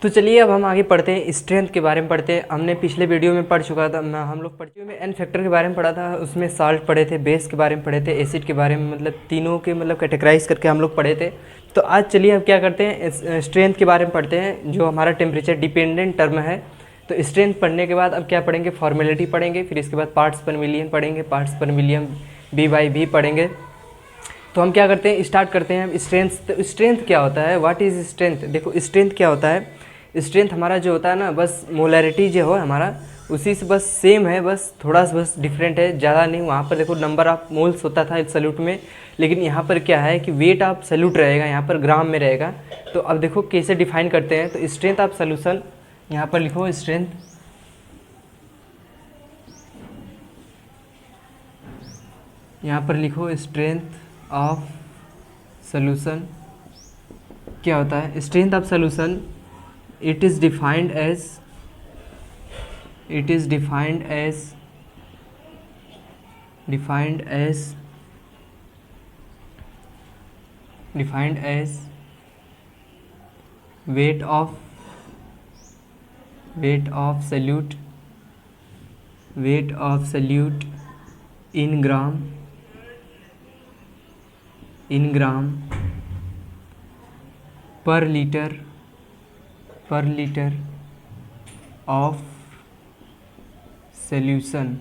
तो चलिए अब हम आगे पढ़ते हैं, स्ट्रेंथ के बारे में पढ़ते हैं। हमने पिछले वीडियो में पढ़ चुका था, हम लोग वीडियो में एन फैक्टर के बारे में पढ़ा था, उसमें साल्ट पढ़े थे, बेस के बारे में पढ़े थे, एसिड के बारे में, मतलब तीनों के मतलब कैटेगराइज करके हम लोग पढ़े थे। तो आज चलिए अब क्या करते हैं, स्ट्रेंथ के बारे में पढ़ते हैं, जो हमारा टेम्परेचर डिपेंडेंट टर्म है। तो स्ट्रेंथ पढ़ने के बाद अब क्या पढ़ेंगे, फॉर्मेलिटी पढ़ेंगे, फिर इसके बाद पार्ट्स पर मिलियन पढ़ेंगे, पार्ट्स पर मिलियन V/V पढ़ेंगे। तो हम क्या करते हैं, स्टार्ट करते हैं स्ट्रेंथ। तो स्ट्रेंथ क्या होता है, व्हाट इज़ स्ट्रेंथ। देखो स्ट्रेंथ क्या होता है, स्ट्रेंथ हमारा जो होता है ना, बस मोलैरिटी जो हो हमारा उसी से बस सेम है, बस थोड़ा सा बस डिफरेंट है, ज़्यादा नहीं। वहाँ पर देखो नंबर ऑफ मोल्स होता था सल्यूट में, लेकिन यहाँ पर क्या है कि वेट ऑफ सल्यूट रहेगा, यहाँ पर ग्राम में रहेगा। तो अब देखो कैसे डिफाइन करते हैं। तो स्ट्रेंथ ऑफ सोल्यूशन यहाँ पर लिखो, स्ट्रेंथ यहाँ पर लिखो, स्ट्रेंथ ऑफ सोल्यूशन क्या होता है। Strength of solution it is defined as weight of solute in gram per liter of solution।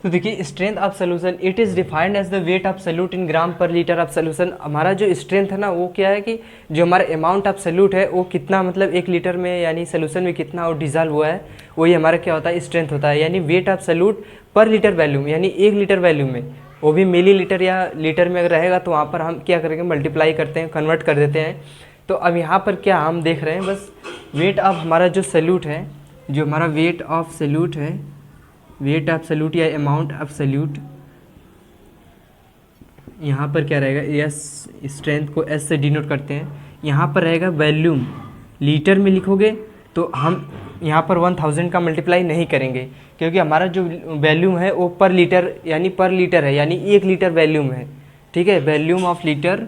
तो देखिए strength of solution, it is defined as the weight of solute in gram per litre of solution. हमारा जो strength है ना, वो क्या है कि जो हमारा अमाउंट ऑफ सल्यूट है वो कितना, मतलब 1 लीटर में यानी सोल्यूशन में कितना और डिजॉल्व हुआ है, वही हमारा क्या होता है, स्ट्रेंथ होता है। यानी वेट ऑफ सल्यूट पर लीटर वैल्यूम, यानी 1 लीटर वैल्यूम में, वो भी मिली लीटर या लीटर में अगर रहेगा तो वहाँ पर हम क्या करेंगे, मल्टीप्लाई करते हैं, कन्वर्ट कर देते हैं। तो अब यहाँ पर क्या हम देख रहे हैं, बस वेट ऑफ हमारा जो सल्यूट है, जो हमारा वेट ऑफ सल्यूट है, वेट ऑफ सल्यूट या अमाउंट ऑफ सल्यूट, यहाँ पर क्या रहेगा, एस, स्ट्रेंथ को एस से डिनोट करते हैं। यहाँ पर रहेगा वैल्यूम, लीटर में लिखोगे तो हम यहाँ पर 1000 का मल्टीप्लाई नहीं करेंगे, क्योंकि हमारा जो वैल्यूम है वो पर लीटर यानी पर लीटर है, यानी 1 लीटर वैल्यूम है। ठीक है, volume of litre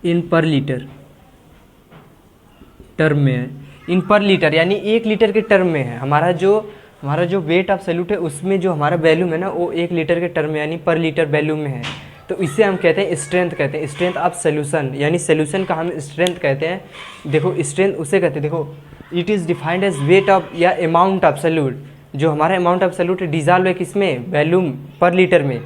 in per litre term में है, इन पर लीटर यानी 1 लीटर के टर्म में है। हमारा जो वेट ऑफ सल्यूट है उसमें जो हमारा वैल्यूम है ना, वो 1 लीटर के टर्म में यानी पर लीटर वैल्यूम में है। तो इसे हम कहते हैं स्ट्रेंथ, कहते हैं स्ट्रेंथ ऑफ सोल्यूशन, यानी सोल्यूशन का हम स्ट्रेंथ कहते हैं। देखो स्ट्रेंथ उसे कहते हैं, देखो it is defined as weight of या अमाउंट ऑफ सल्यूट, जो हमारा अमाउंट ऑफ सल्यूट डिजॉल्व है किसमें, वैल्यूम पर लीटर में।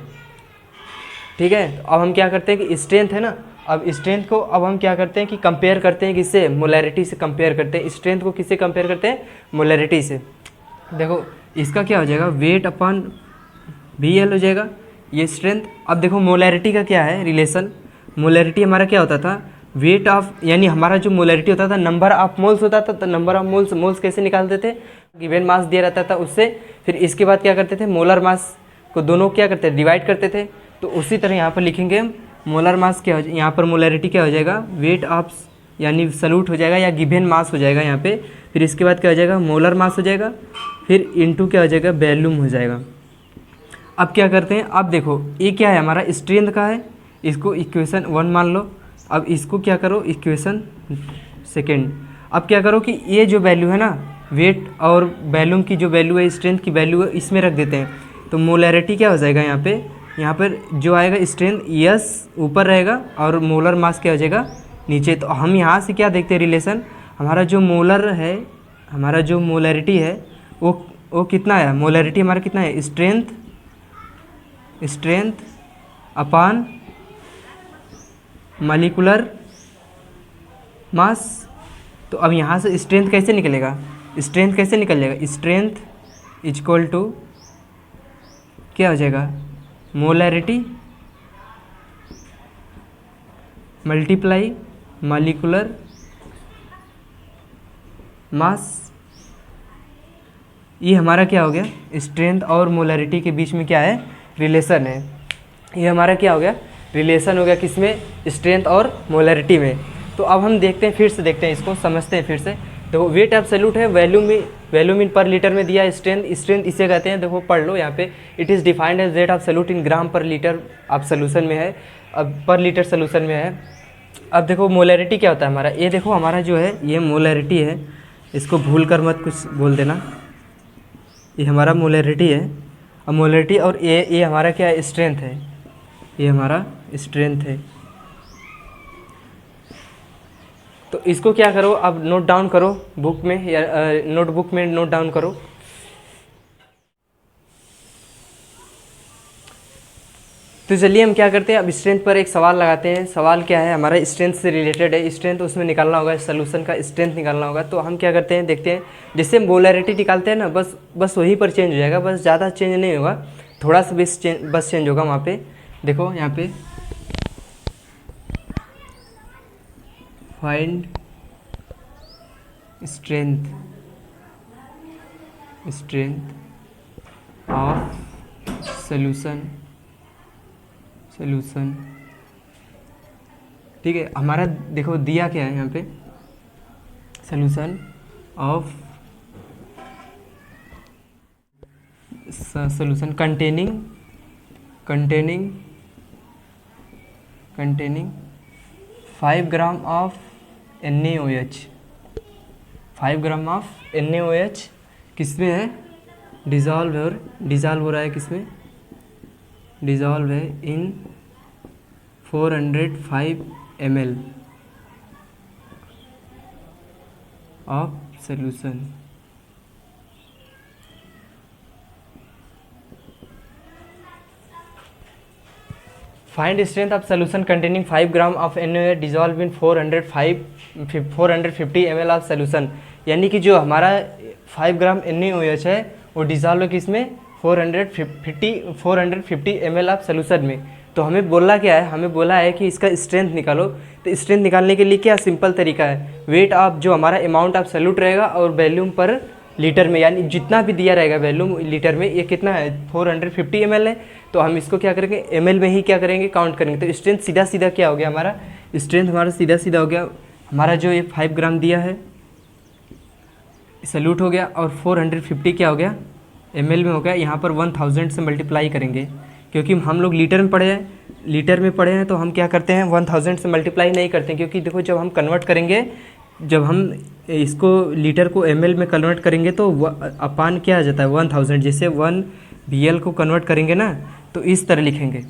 ठीक है, तो अब हम क्या करते हैं कि स्ट्रेंथ है ना, अब स्ट्रेंथ को अब हम क्या करते हैं कि कंपेयर करते हैं, किससे, मोलैरिटी से कंपेयर करते हैं। स्ट्रेंथ को किससे कंपेयर करते हैं, मोलैरिटी से। देखो इसका क्या हो जाएगा, वेट अपॉन VL हो जाएगा ये स्ट्रेंथ। अब देखो मोलैरिटी का क्या है रिलेशन, मोलैरिटी हमारा क्या होता था, वेट ऑफ, यानी हमारा जो मोलैरिटी होता था नंबर ऑफ मोल्स होता था। तो नंबर ऑफ मोल्स कैसे निकालते थे, गिवन मास दिया रहता था उससे, फिर इसके बाद क्या करते थे, मोलर मास को दोनों क्या करते थे, डिवाइड करते थे। तो उसी तरह यहाँ पर लिखेंगे मोलर मास क्या हो जाए, यहाँ पर मोलैरिटी क्या हो जाएगा, वेट ऑफ यानी सल्यूट हो जाएगा या गिवन मास हो जाएगा यहाँ पे। फिर इसके बाद क्या हो जाएगा, मोलर मास हो जाएगा, फिर इनटू क्या हो जाएगा, वैल्यूम हो जाएगा। अब क्या करते हैं, अब देखो ये क्या है हमारा स्ट्रेंथ का है, इसको इक्वेशन 1 मान लो। अब इसको क्या करो, इक्वेशन 2। अब क्या करो कि ये जो वैल्यू है ना, वेट और वैल्यूम की जो वैल्यू है, स्ट्रेंथ की वैल्यू है, इसमें रख देते हैं। तो मोलैरिटी क्या हो जाएगा, यहाँ पर जो आएगा स्ट्रेंथ यस ऊपर रहेगा और मोलर मास क्या हो जाएगा नीचे। तो हम यहाँ से क्या देखते हैं रिलेशन, हमारा जो मोलर है, हमारा जो मोलैरिटी है वो कितना है, मोलैरिटी हमारा कितना है, स्ट्रेंथ अपॉन मॉलिक्यूलर मास। तो अब यहाँ से स्ट्रेंथ कैसे निकलेगा, स्ट्रेंथ इक्वल टू क्या हो जाएगा, मोलैरिटी मल्टीप्लाई मॉलिक्यूलर मास। ये हमारा क्या हो गया, स्ट्रेंथ और मोलैरिटी के बीच में क्या है, रिलेशन है। ये हमारा क्या हो गया, रिलेशन हो गया किसमें, स्ट्रेंथ और मोलैरिटी में। तो अब हम देखते हैं, फिर से देखते हैं, इसको समझते हैं फिर से। देखो वेट एब्सोल्यूट है, वैल्यूम इन पर लीटर में दिया, स्ट्रेंथ इसे कहते हैं, देखो पढ़ लो यहाँ पे, it is defined as weight absolute in gram per litre आप सोल्यूशन में है, अब पर लीटर सोल्यूशन में है। अब देखो मोलैरिटी क्या होता है हमारा, ये देखो हमारा जो है ये मोलैरिटी है, इसको भूल कर मत कुछ बोल देना। ये हमारा मोलैरिटी है। अब मोलैरिटी और ये हमारा क्या है, स्ट्रेंथ है, ये हमारा स्ट्रेंथ है। तो इसको क्या करो, अब नोट डाउन करो बुक में या नोटबुक में नोट डाउन करो। तो चलिए हम क्या करते हैं, अब स्ट्रेंथ पर एक सवाल लगाते हैं। सवाल क्या है, हमारा स्ट्रेंथ से रिलेटेड है, स्ट्रेंथ उसमें निकालना होगा, सोल्यूशन का स्ट्रेंथ निकालना होगा। तो हम क्या करते हैं, देखते हैं, जैसे मोलैरिटी निकालते हैं ना, बस वहीं पर चेंज हो जाएगा, बस ज़्यादा चेंज नहीं होगा, थोड़ा सा बस चेंज होगा वहाँ पे। देखो यहाँ पे फाइंड स्ट्रेंथ ऑफ सोल्यूशन, ठीक है। हमारा देखो दिया क्या है यहाँ पे, solution of solution containing 5 gram of NaOH, 5 gram of NaOH किसमें है, डिज़ोल्व हो रहा है, किसमें डिज़ोल्व है इन 405 ml of solution. Find strength of solution containing 5 gram of NaOH dissolve in 450 ml of solution. यानी कि जो हमारा 5 ग्राम NaOH है वो डिजॉल्व है किसमें, 450 ml ऑफ सोल्यूशन में। तो हमें बोला क्या है, हमें बोला है कि इसका स्ट्रेंथ निकालो। तो स्ट्रेंथ निकालने के लिए क्या सिंपल तरीका है, वेट ऑफ जो हमारा अमाउंट ऑफ सोल्यूट रहेगा और वॉल्यूम पर लीटर में, यानी जितना भी दिया रहेगा वॉल्यूम लीटर में, ये कितना है 450 ml है। तो हम इसको क्या करेंगे, ml में ही क्या करेंगे, काउंट करेंगे। तो स्ट्रेंथ सीधा क्या हो गया हमारा, स्ट्रेंथ हमारा सीधा हो गया, हमारा जो ये 5 ग्राम दिया है सल्यूट हो गया, और 450 क्या हो गया, ml में हो गया। यहाँ पर 1000 से मल्टीप्लाई करेंगे, क्योंकि हम लोग लीटर में पढ़े हैं, तो हम क्या करते हैं 1000 से मल्टीप्लाई नहीं करते हैं, क्योंकि देखो जब हम कन्वर्ट करेंगे, जब हम इसको लीटर को ml में कन्वर्ट करेंगे तो अपान क्या आ जाता है 1000, जैसे 1 BL को कन्वर्ट करेंगे ना तो इस तरह लिखेंगे,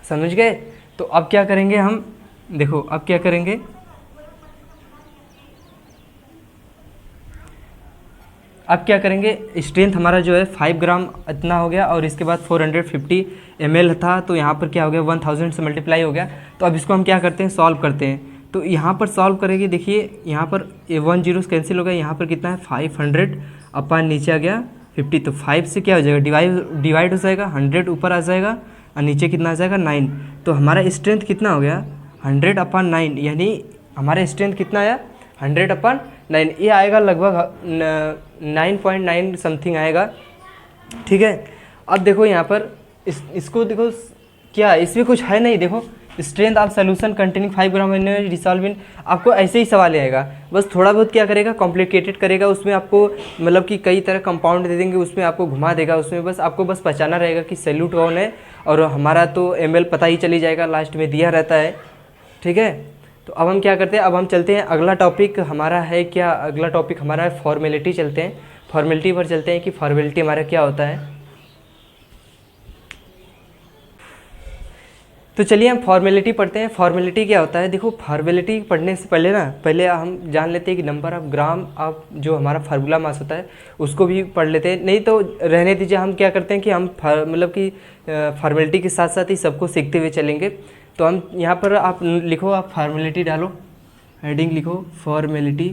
समझ गए। तो अब क्या करेंगे हम, देखो अब क्या करेंगे, स्ट्रेंथ हमारा जो है 5 ग्राम इतना हो गया, और इसके बाद 450 ml था, तो यहाँ पर क्या हो गया 1000 से मल्टीप्लाई हो गया। तो अब इसको हम क्या करते हैं, सॉल्व करते हैं। तो यहाँ पर सॉल्व करेंगे, देखिए यहाँ पर 1 0 कैंसिल हो गया, यहाँ पर कितना है 500 अपान नीचे आ गया 50। तो 5 से क्या हो जाएगा, डिवाइड हो जाएगा, 100 ऊपर आ जाएगा और नीचे कितना आ जाएगा 9। तो हमारा स्ट्रेंथ कितना हो गया 100 अपान 9, यानी हमारा स्ट्रेंथ कितना आया 100 अपान 9। ये आएगा लगभग 9.9 समथिंग आएगा, ठीक है। अब देखो यहाँ पर इसको देखो क्या, इसमें कुछ है नहीं, देखो strength of solution containing 5 gram NaOH dissolve in, आपको ऐसे ही सवाल आएगा, बस थोड़ा बहुत क्या करेगा, कॉम्प्लिकेटेड करेगा, उसमें आपको मतलब कि कई तरह कंपाउंड दे देंगे, उसमें आपको घुमा देगा, उसमें बस आपको बस पहचाना रहेगा कि सोल्यूट कौन है, और हमारा तो ml पता ही चली जाएगा, लास्ट में दिया रहता है, ठीक है। तो अब हम क्या करते हैं, अब हम चलते हैं, अगला टॉपिक हमारा है क्या, अगला टॉपिक हमारा है फॉर्मेलिटी। चलते हैं फॉर्मेलिटी पर, चलते हैं कि फॉर्मेलिटी हमारा क्या होता है। तो चलिए हम फॉर्मेलिटी पढ़ते हैं। फॉर्मेलिटी क्या होता है, देखो फॉर्मेलिटी पढ़ने से पहले ना, पहले हम जान लेते हैं कि नंबर ऑफ ग्राम ऑफ जो हमारा फार्मूला मास होता है उसको भी पढ़ लेते हैं, नहीं तो रहने दीजिए। हम क्या करते हैं कि हम मतलब कि फॉर्मेलिटी के साथ साथ ही सबको सीखते हुए चलेंगे। तो हम यहाँ पर आप लिखो, आप फॉर्मेलिटी डालो, हेडिंग लिखो फॉर्मेलिटी।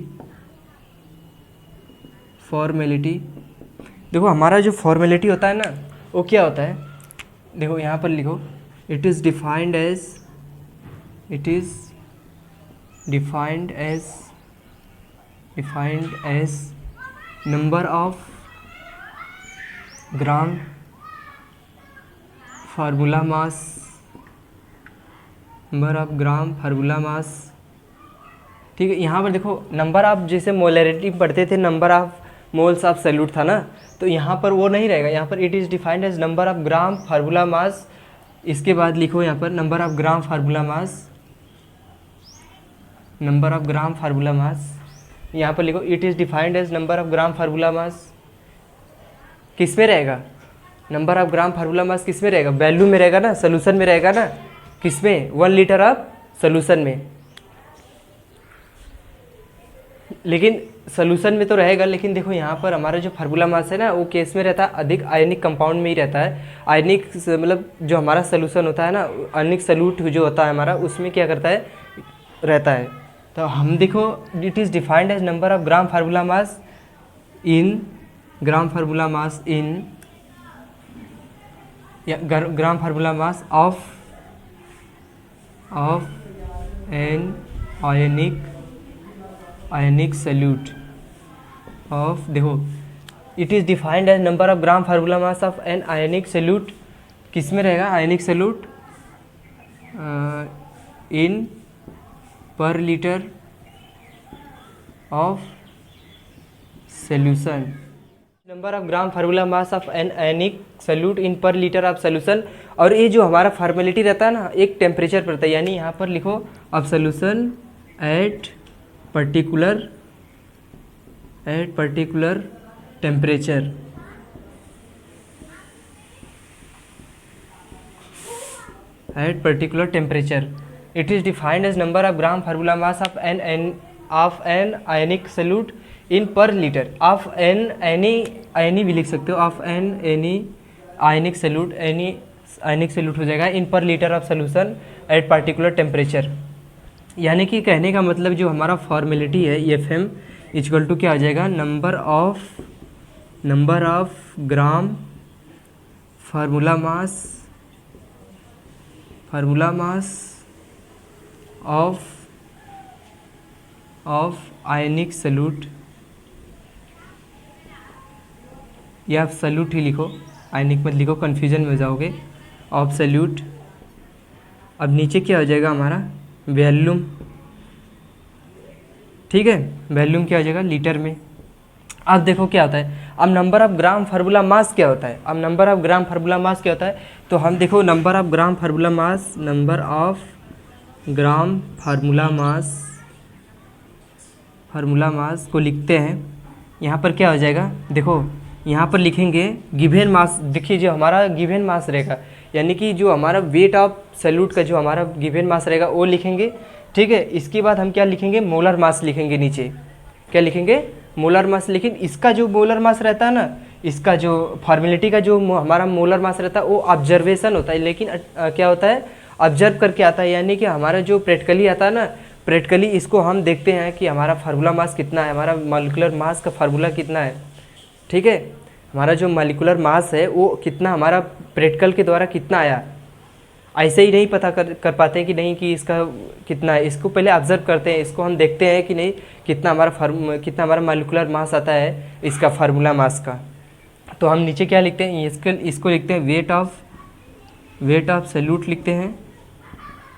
देखो हमारा जो फॉर्मेलिटी होता है ना वो क्या होता है, देखो यहाँ पर लिखो, it is defined as number of gram formula mass, ठीक है। यहाँ पर देखो नंबर ऑफ, जैसे मोलैरिटी पढ़ते थे number of moles of solute था ना, तो यहाँ पर वो नहीं रहेगा, यहाँ पर it is defined as number of gram formula mass. इसके बाद लिखो यहाँ पर number of gram formula mass number of gram formula mass, यहाँ पर लिखो it is defined as number of gram formula mass. किस में रहेगा number of gram formula mass? किस में रहेगा? वैल्यू में रहेगा ना, सोल्यूशन में रहेगा ना। किस में? 1 लीटर ऑफ सोल्यूशन में। लेकिन सोल्यूशन में तो रहेगा, लेकिन देखो यहाँ पर हमारा जो फार्मूला मास है ना वो केस में रहता है अधिक आयनिक कंपाउंड में ही रहता है। आयनिक मतलब जो हमारा सोल्यूशन होता है ना, आयनिक सल्यूट जो होता है हमारा, उसमें क्या करता है रहता है। तो हम देखो it is defined as number of gram formula mass in gram formula mass in या gram formula mass of an ionic solute of, देखो it is defined as number of gram formula mass of an ionic solute. किस में रहेगा? Ionic solute in per litre of solution. Number of gram formula mass of an ionic solute in per litre of solution. और ये जो हमारा formality रहता है ना, एक टेम्परेचर पर रहता है, यानी यहाँ पर लिखो of solution at particular temperature. At particular temperature it is defined as number of gram formula mass of an ionic solute in per litre of an any भी लिख सकते हो, of an any ionic solute हो जाएगा in per litre of solution at particular temperature. यानी कि कहने का मतलब जो हमारा फॉर्मेलिटी है FM इक्वल टू क्या हो जाएगा? Number of gram formula mass of ionic solute, या आप सल्यूट ही लिखो, आयनिक मत लिखो, कन्फ्यूजन में हो जाओगे। ऑफ सल्यूट, अब नीचे क्या हो जाएगा हमारा? वॉल्यूम। ठीक है, वॉल्यूम क्या हो जाएगा? लीटर में। अब देखो क्या होता है, अब नंबर ऑफ ग्राम फार्मूला मास क्या होता है? अब नंबर ऑफ ग्राम फार्मूला मास क्या होता है? तो हम देखो नंबर ऑफ ग्राम फार्मूला मास को लिखते हैं। यहाँ पर क्या हो जाएगा? देखो यहाँ पर लिखेंगे गिवन मास। देखिए जो हमारा गिवन मास रहेगा, यानी कि जो हमारा वेट ऑफ सल्यूट का जो हमारा गिवन मास रहेगा वो लिखेंगे। ठीक है, इसके बाद हम क्या लिखेंगे? मोलर मास लिखेंगे। नीचे क्या लिखेंगे? Molar mass. लेकिन इसका जो मोलर मास रहता है ना, इसका जो फॉर्मेलिटी का जो हमारा मोलर मास रहता है वो ऑब्जर्वेशन होता है, लेकिन क्या होता है? ऑब्जर्व करके आता है। यानी कि हमारा जो प्रैक्टिकली आता है ना, प्रैक्टिकली इसको हम देखते हैं कि हमारा फार्मूला मास कितना है, हमारा मॉलिक्यूलर मास का फार्मूला कितना है। ठीक है, हमारा जो मॉलिक्यूलर मास है वो कितना हमारा प्रैक्टिकल के द्वारा कितना आया। ऐसे ही नहीं पता कर पाते हैं कि नहीं कि इसका कितना है, इसको पहले ऑब्जर्व करते हैं, इसको हम देखते हैं कि नहीं कितना हमारा मॉलिक्यूलर मास आता है इसका फार्मूला मास का। तो हम नीचे क्या लिखते हैं? इसको लिखते हैं वेट ऑफ सल्यूट लिखते हैं।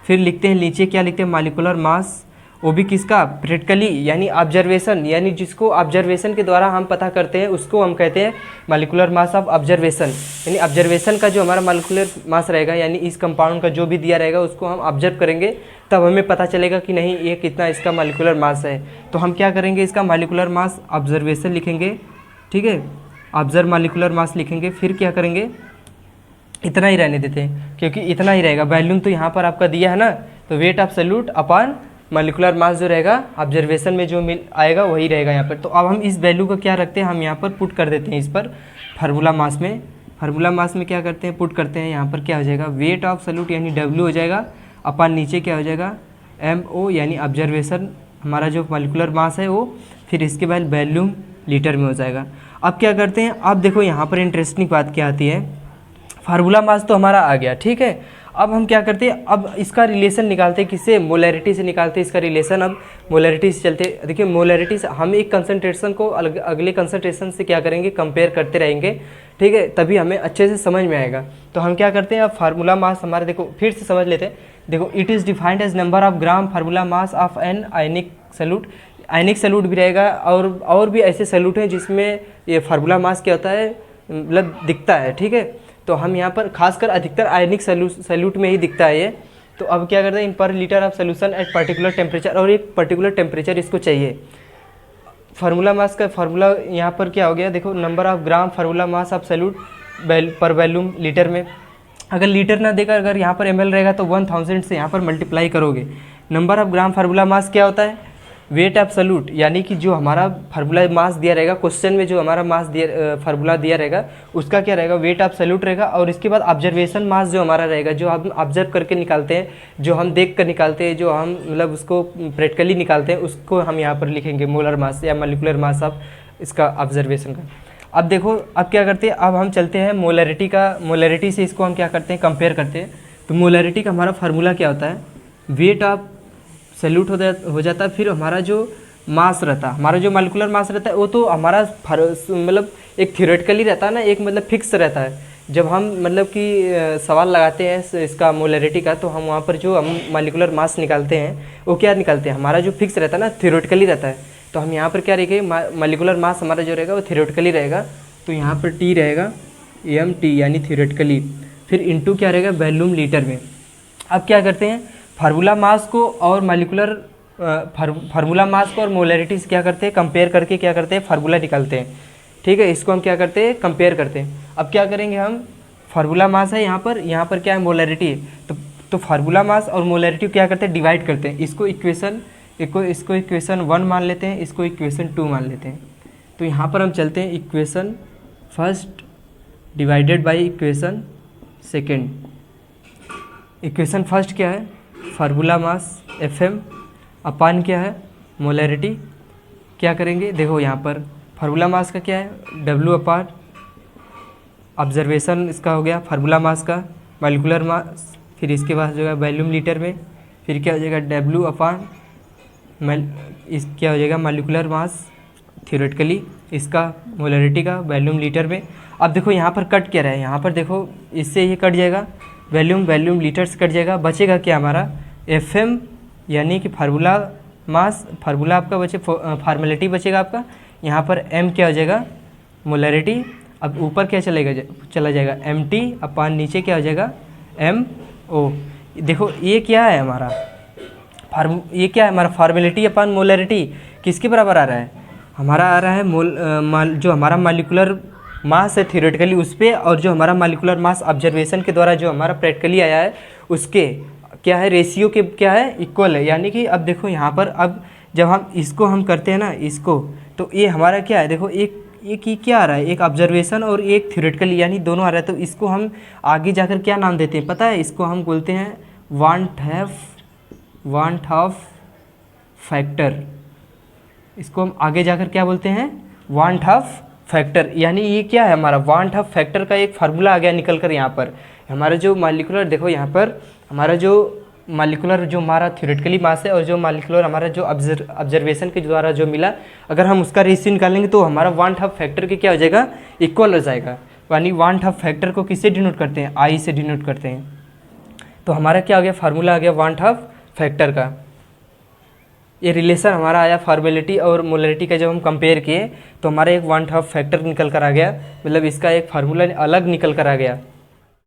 फिर लिखते हैं नीचे क्या लिखते हैं? मॉलिक्यूलर मास, वो भी किसका? प्रैक्टिकली, यानी ऑब्जर्वेशन, यानी जिसको ऑब्जर्वेशन के द्वारा हम पता करते हैं उसको हम कहते हैं मॉलिक्यूलर मास ऑफ ऑब्जर्वेशन। यानी ऑब्जर्वेशन का जो हमारा मॉलिक्यूलर मास रहेगा, यानी इस कंपाउंड का जो भी दिया रहेगा उसको हम ऑब्जर्व करेंगे, तब हमें पता चलेगा कि नहीं ये कितना इसका मॉलिक्यूलर मास है। तो हम क्या करेंगे? इसका मॉलिक्यूलर मास ऑब्जर्वेशन लिखेंगे। ठीक है, ऑब्जर्व मॉलिक्यूलर मास लिखेंगे। फिर क्या करेंगे? इतना ही रहने देते हैं, क्योंकि इतना ही रहेगा। वॉल्यूम तो यहाँ पर आपका दिया है ना, तो wait of salute upon molecular mass जो रहेगा ऑब्जर्वेशन में जो आएगा वही रहेगा यहाँ पर। तो अब हम इस वैल्यू को क्या रखते हैं? हम यहाँ पर पुट कर देते हैं इस पर फार्मूला मास में क्या करते हैं? पुट करते हैं। यहाँ पर क्या हो जाएगा? वेट ऑफ सल्यूट यानी W हो जाएगा, अपन नीचे क्या हो जाएगा? MO यानी ऑब्जर्वेशन हमारा जो मॉलिक्यूलर मास है वो, फिर इसके बाद वॉल्यूम लीटर में हो जाएगा। अब क्या करते हैं? अब देखो यहाँ पर इंटरेस्टिंग बात क्या आती है, फार्मूला मास तो हमारा आ गया। ठीक है, अब हम क्या करते हैं? अब इसका रिलेशन निकालते हैं। किससे? मोलैरिटी से निकालते हैं इसका रिलेशन। अब मोलैरिटी से चलते, देखिए मोलैरिटी से हम एक कंसंट्रेशन को अगले कंसंट्रेशन से क्या करेंगे? कंपेयर करते रहेंगे। ठीक है, तभी हमें अच्छे से समझ में आएगा। तो हम क्या करते हैं? अब फार्मूला मास हमारे, देखो फिर से समझ लेते हैं। देखो it is defined as number of gram formula mass of an ionic solute. Ionic solute भी रहेगा और भी ऐसे सल्यूट हैं जिसमें ये फार्मूला मास क्या होता है, मतलब दिखता है। ठीक है, तो हम यहाँ पर खासकर अधिकतर आयनिक सल्यूट में ही दिखता है ये। तो अब क्या करते हैं, इन per litre of solution eight particular temperature, और एक पर्टिकुलर टेम्परेचर इसको चाहिए। फार्मूला मास का फार्मूला यहाँ पर क्या हो गया, देखो number of gram formula mass of solute पर वॉल्यूम लीटर में। अगर लीटर ना देकर अगर यहाँ पर ml रहेगा तो 1000 से यहाँ पर मल्टीप्लाई करोगे। नंबर ऑफ ग्राम फार्मूला मास क्या होता है, वेट ऑफ सॉल्यूट, यानी कि जो हमारा फार्मूला मास दिया रहेगा क्वेश्चन में, जो हमारा मास दिया फार्मूला दिया रहेगा उसका क्या रहेगा, वेट ऑफ सॉल्यूट रहेगा। और इसके बाद ऑब्जर्वेशन मास जो हमारा रहेगा, जो हम ऑब्जर्व करके निकालते हैं, जो हम देख कर निकालते हैं, जो हम मतलब उसको प्रैक्टिकली निकालते हैं, उसको हम यहाँ पर लिखेंगे मोलर मास या मॉलिक्यूलर मास ऑफ इसका ऑब्जर्वेशन का। अब देखो अब क्या करते हैं, अब हम चलते हैं मोलरिटी का, मोलरिटी से इसको हम क्या करते हैं, कंपेयर करते हैं। तो मोलरिटी का हमारा फार्मूला क्या होता है, वेट ऑफ सैल्यूट हो जाता है, फिर हमारा जो मास रहता है, हमारा जो मॉलिक्यूलर मास रहता है वो तो हमारा मतलब एक थ्योरेटिकली रहता है ना, एक मतलब फिक्स रहता है। जब हम मतलब कि सवाल लगाते हैं इसका मोलरिटी का, तो हम वहाँ पर जो हम मॉलिक्यूलर मास निकालते हैं वो क्या निकालते हैं, हमारा जो फिक्स रहता है ना, थ्योरेटिकली रहता है। तो हम यहाँ पर क्या रहेंगे, मॉलिक्यूलर मास हमारा जो रहेगा वो थ्योरेटिकली रहेगा, तो यहाँ पर टी रहेगा mt यानी थ्योरेटिकली, फिर इनटू क्या रहेगा, वॉल्यूम लीटर में। अब क्या करते हैं, फार्मूला मास को और मॉलिक्यूलर फार्मूला मास को और मोलरिटी से क्या करते हैं, कंपेयर करके क्या करते हैं, फार्मूला निकालते हैं। ठीक है, इसको हम क्या करते हैं, कंपेयर करते हैं। अब क्या करेंगे हम, फार्मूला मास है यहाँ पर क्या है, मोलरिटी है। तो फार्मूला मास और मोलरिटी क्या करते हैं, डिवाइड करते हैं। इसको इक्वेशन 1 मान लेते हैं, इसको इक्वेशन 2 मान लेते हैं। तो यहाँ पर हम चलते हैं equation first divided by equation second. Equation first क्या है, फार्मूला मास Fm अपान क्या है, मोलरिटी। क्या करेंगे, देखो यहाँ पर फार्मूला मास का क्या है, W अपान ऑब्जर्वेशन इसका हो गया फार्मूला मास का, मॉलिक्यूलर मास, फिर इसके बाद जो है वॉल्यूम लीटर में, फिर क्या हो जाएगा W अपान इस क्या हो जाएगा, मॉलिक्यूलर मास थ्योरेटिकली, इसका मोलरिटी का वॉल्यूम लीटर में। अब देखो यहाँ पर कट क्या रहा है, यहाँ पर देखो इससे ये कट जाएगा, वॉल्यूम लीटर से कट जाएगा, बचेगा क्या हमारा Fm, यानी कि फार्मूला मास, फार्मूला आपका बचे फार्मेलिटी बचेगा आपका, यहाँ पर m क्या हो जाएगा, मोलरिटी। अब ऊपर क्या चला जाएगा mt अपान नीचे क्या हो जाएगा mo। देखो ये क्या है हमारा ये क्या है हमारा, फार्मेलिटी अपान मोलरिटी किसके बराबर आ रहा है, हमारा आ रहा है जो हमारा मॉलिक्यूलर मास है थ्योरेटिकली उस पर, और जो हमारा मॉलिक्यूलर मास ऑब्जर्वेशन के द्वारा जो हमारा प्रैक्टिकली आया है उसके क्या है, रेशियो के क्या है, इक्वल है। यानी कि अब देखो यहाँ पर, अब जब हम इसको हम करते हैं ना इसको, तो ये हमारा क्या है, देखो एक ही क्या आ रहा है, एक ऑब्जर्वेशन और एक थ्योरेटिकली, यानी दोनों आ रहा है। तो इसको हम आगे जाकर क्या नाम देते हैं पता है, इसको हम बोलते हैं वांट ऑफ फैक्टर। इसको हम आगे जाकर क्या बोलते हैं, वांट ऑफ फैक्टर। यानी ये क्या है, हमारा वांट ऑफ फैक्टर का एक फार्मूला आ गया निकल कर। यहाँ पर हमारा जो मॉलिक्यूलर, देखो यहाँ पर हमारा जो मॉलिक्यूलर जो हमारा थ्योरेटिकली मास है और जो मॉलिक्यूलर हमारा जो ऑब्जर्वेशन के द्वारा जो मिला, अगर हम उसका रेशियो निकालेंगे तो हमारा वांट ऑफ फैक्टर के क्या हो जाएगा, इक्वल हो जाएगा। यानी वांट ऑफ फैक्टर को किससे डिनोट करते हैं, आई से डिनोट करते हैं। तो हमारा क्या आ गया, फार्मूला आ गया वांट ऑफ फैक्टर का। ये रिलेशन हमारा आया फॉर्मेलिटी और मोलरिटी का, जब हम कंपेयर किए तो हमारा एक वांट ऑफ फैक्टर निकल कर आ गया, मतलब इसका एक फार्मूला अलग निकल कर आ गया।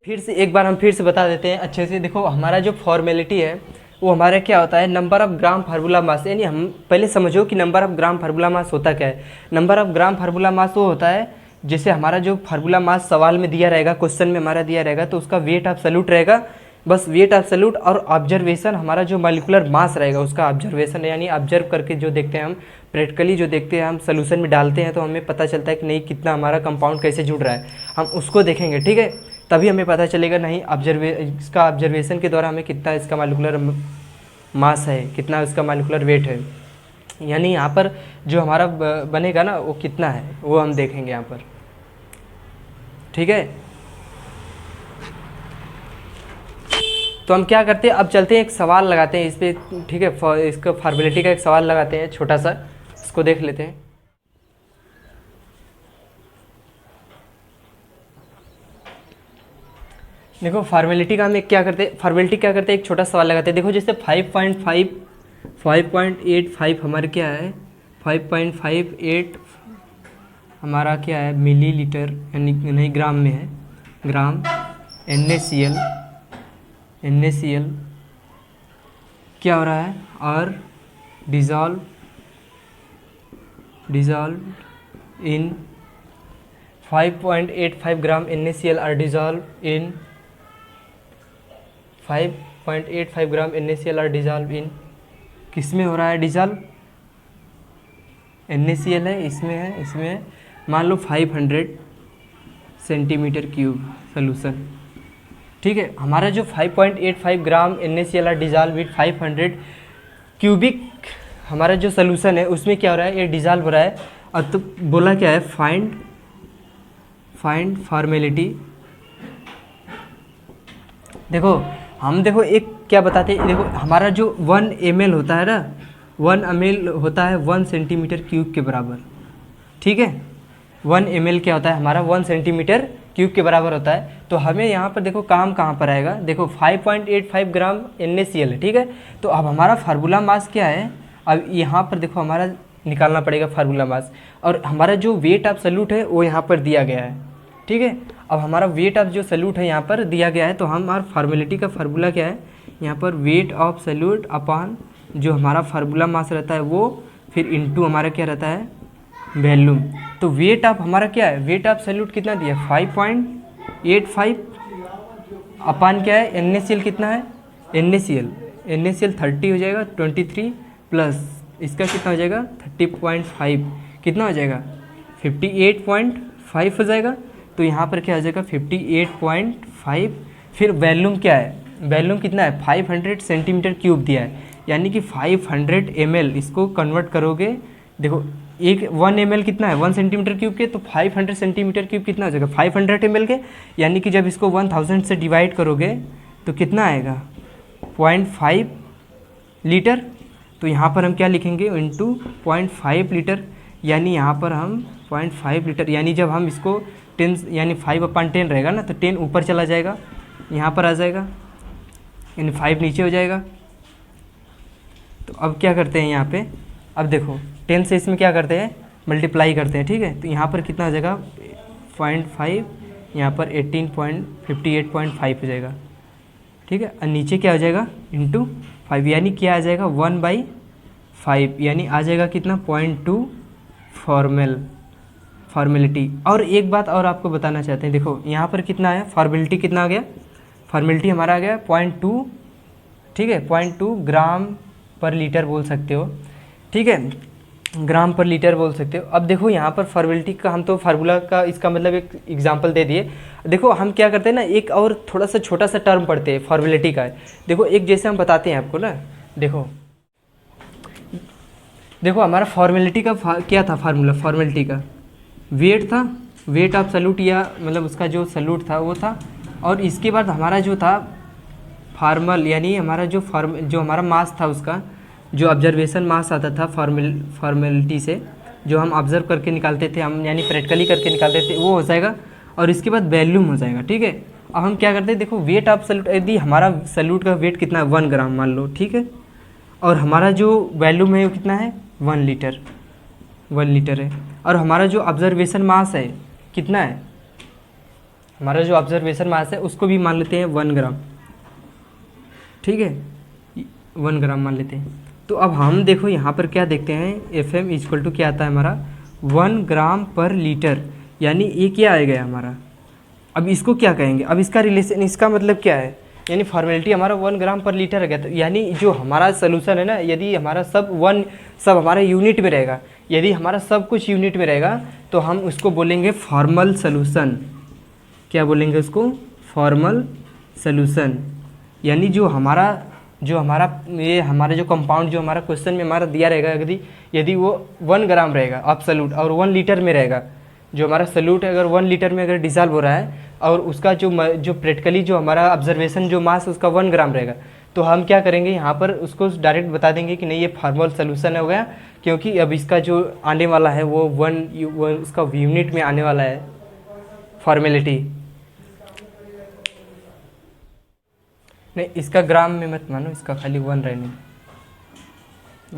फिर से एक बार हम फिर से बता देते हैं अच्छे से। देखो हमारा जो फॉर्मेलिटी है वो हमारा क्या होता है, नंबर ऑफ ग्राम फार्मूला मास। यानी हम पहले समझो कि नंबर ऑफ ग्राम फार्मूला मास होता क्या है। नंबर ऑफ ग्राम फार्मूला मास वो होता है जैसे हमारा जो फार्मूला मास सवाल में दिया रहेगा, क्वेश्चन में हमारा दिया रहेगा, तो उसका वेट ऑफ सॉल्यूट रहेगा, बस वेट ऑफ सॉल्यूट। और ऑब्जर्वेशन हमारा जो मॉलिक्यूलर मास रहेगा उसका ऑब्जर्वेशन, यानी ऑब्जर्व करके जो देखते हैं हम, प्रैक्टिकली जो देखते हैं हम, सोल्यूशन में डालते हैं तो हमें पता चलता है कि नहीं कितना हमारा कंपाउंड कैसे जुड़ रहा है, हम उसको देखेंगे। ठीक है, तभी हमें पता चलेगा नहीं इसका ऑब्जर्वेशन के द्वारा हमें कितना इसका मॉलिक्यूलर मास है, कितना इसका मॉलिक्यूलर वेट है, यानी यहाँ पर जो हमारा बनेगा ना वो कितना है वो हम देखेंगे यहाँ पर। ठीक है, तो हम क्या करते हैं, अब चलते हैं एक सवाल लगाते हैं इस पर। ठीक है, इसका फॉर्मेलिटी का एक सवाल लगाते हैं छोटा सा, इसको देख लेते हैं। देखो फॉर्मेलिटी का हम एक क्या करते हैं, फॉर्मेलिटी क्या करते हैं, एक छोटा सवाल लगाते हैं। देखो जैसे 5.85 हमारे क्या है, 5.58 हमारा क्या है मिलीलीटर, यानी नहीं ग्राम में है, ग्राम NaCl क्या हो रहा है, और dissolve in 5.85 gram NaCl are dissolved in 5.85 gram NaCl are dissolved in, किस में हो रहा है डिज़ोल्व, NaCl है, इसमें मान लो 500 सेंटीमीटर क्यूब सोल्यूशन। ठीक है, हमारा जो 5.85 ग्राम NaCl are dissolved with 500 cubic हमारा जो सोल्यूशन है उसमें क्या हो रहा है, ये डिज़ोल्व हो रहा है। और तो बोला क्या है, फाइंड फॉर्मेलिटी। देखो हम देखो एक क्या बताते हैं, देखो हमारा जो 1 ml होता है ना, 1 ml होता है 1 सेंटीमीटर क्यूब के बराबर। ठीक है, 1 ml क्या होता है हमारा, 1 सेंटीमीटर क्यूब के बराबर होता है। तो हमें यहाँ पर देखो काम कहाँ पर आएगा, देखो 5.85 ग्राम NaCl है। ठीक है, तो अब हमारा फार्मूला मास क्या है, अब यहाँ पर देखो हमारा निकालना पड़ेगा फार्मूला मास, और हमारा जो वेट ऑफ सल्यूट है वो यहाँ पर दिया गया है। ठीक है, अब हमारा वेट ऑफ जो सल्यूट है यहाँ पर दिया गया है, तो हमारा फार्मेलिटी का फार्मूला क्या है, यहाँ पर वेट ऑफ सल्यूट अपॉन जो हमारा फार्मूला मास रहता है वो, फिर इनटू हमारा क्या रहता है, वॉल्यूम। तो वेट ऑफ हमारा क्या है, वेट ऑफ सल्यूट कितना दिया, 5.85 अपॉन क्या है, NaCl कितना है, NaCl 30 हो जाएगा, 23 प्लस इसका कितना हो जाएगा 30.5, कितना हो जाएगा 58.5 हो जाएगा। तो यहाँ पर क्या हो जाएगा 58.5। फिर वॉल्यूम क्या है, वॉल्यूम कितना है 500 सेंटीमीटर क्यूब दिया है, यानी कि 500 ml, इसको कन्वर्ट करोगे, देखो एक 1 ml कितना है 1 सेंटीमीटर क्यूब के, तो 500 सेंटीमीटर क्यूब कितना हो जाएगा 500 ml के, यानी कि जब इसको 1000 से डिवाइड करोगे तो कितना आएगा 0.5 लीटर। तो यहाँ पर हम क्या लिखेंगे, इंटू 0.5 लीटर, यानी यहाँ पर हम 0.5 लीटर, यानी जब हम इसको 10 यानी 5/10 रहेगा ना, तो 10 ऊपर चला जाएगा, यहाँ पर आ जाएगा, यानी 5 नीचे हो जाएगा। तो अब क्या करते हैं यहाँ पे, अब देखो 10 से इसमें क्या करते हैं, मल्टीप्लाई करते हैं। ठीक है, तो यहाँ पर कितना हो जाएगा 0.5, यहाँ पर 58.5 हो जाएगा। ठीक है, और नीचे क्या हो जाएगा इंटू 5, यानी क्या आ जाएगा 1/5, यानी आ जाएगा कितना 0.2 फॉर्मेलिटी। और एक बात और आपको बताना चाहते हैं, देखो यहाँ पर कितना है, फॉर्मेलिटी कितना आ गया, फॉर्मेलिटी हमारा आ गया 0.2। ठीक है, 0.2 ग्राम पर लीटर बोल सकते हो। ठीक है, ग्राम पर लीटर बोल सकते हो। अब देखो यहाँ पर फॉर्मेलिटी का हम तो फार्मूला का इसका मतलब एक एग्जांपल दे दिए। देखो हम क्या करते हैं ना, एक और थोड़ा सा छोटा सा टर्म पढ़ते हैं फॉर्मेलिटी का। देखो एक जैसे हम बताते हैं आपको ना, देखो हमारा फॉर्मेलिटी का क्या था फार्मूला, फॉर्मेलिटी का वेट था, वेट ऑफ सल्यूट, या मतलब उसका जो सल्यूट था वो था, और इसके बाद हमारा जो था फार्मल, यानी हमारा जो हमारा मास था, उसका जो ऑब्जर्वेशन मास आता था फॉर्मेलिटी से, जो हम ऑब्जर्व करके निकालते थे, हम यानी प्रैक्टिकली करके निकालते थे, वो हो जाएगा, और इसके बाद वॉल्यूम हो जाएगा। ठीक है, अब हम क्या करते हैं, देखो वेट ऑफ सल्यूट, यदि हमारा सल्यूट का वेट कितना है 1 ग्राम मान लो। ठीक है, और हमारा जो वॉल्यूम है वो कितना है 1 लीटर है, और हमारा जो ऑब्जर्वेशन मास है कितना है, हमारा जो ऑब्जर्वेशन मास है उसको भी मान लेते हैं 1 ग्राम। ठीक है, 1 ग्राम मान लेते हैं। तो अब हम देखो यहाँ पर क्या देखते हैं, FM इक्वल टू क्या आता है हमारा 1 ग्राम पर लीटर, यानी ये क्या आ गया हमारा। अब इसको क्या कहेंगे, अब इसका रिलेशन, इसका मतलब क्या है, यानी फॉर्मेलिटी हमारा 1 ग्राम पर लीटर आ गया। तो यानी जो हमारा सोल्यूशन है ना, यदि हमारा सब हमारा यूनिट में रहेगा, यदि हमारा सब कुछ यूनिट में रहेगा, तो हम उसको बोलेंगे फॉर्मल सोल्यूशन। क्या बोलेंगे उसको, फॉर्मल सोल्यूशन। यानी जो हमारा ये हमारा जो कंपाउंड जो हमारा क्वेश्चन में हमारा दिया रहेगा, यदि वो 1 ग्राम रहेगा अब्सोल्यूट, और 1 लीटर में रहेगा, जो हमारा सल्यूट है अगर 1 लीटर में अगर डिसॉल्व हो रहा है, और उसका जो प्रैक्टिकली जो हमारा ऑब्जर्वेशन जो मास उसका 1 ग्राम रहेगा, तो हम क्या करेंगे यहाँ पर उसको डायरेक्ट बता देंगे कि नहीं ये फॉर्मल सोल्यूशन हो गया, क्योंकि अब इसका जो आने वाला है वो उसका यूनिट में आने वाला है फॉर्मेलिटी। नहीं, इसका ग्राम में मत मानो, इसका खाली 1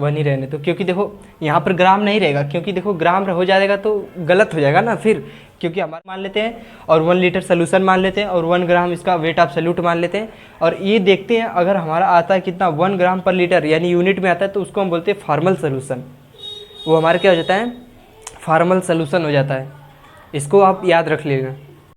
ही रहने तो, क्योंकि देखो यहाँ पर ग्राम नहीं रहेगा, क्योंकि देखो ग्राम हो जाएगा तो गलत हो जाएगा ना फिर, क्योंकि हमारा मान लेते हैं और 1 लीटर सोल्यूशन मान लेते हैं और 1 ग्राम इसका वेट एब्सोल्यूट मान लेते हैं और ये देखते हैं अगर हमारा आता है कितना 1 ग्राम पर लीटर यानी यूनिट में आता है तो उसको हम बोलते हैं फॉर्मल सोल्यूशन। वो हमारा क्या हो जाता है, फॉर्मल सोल्यूशन हो जाता है। इसको आप याद रख लेना।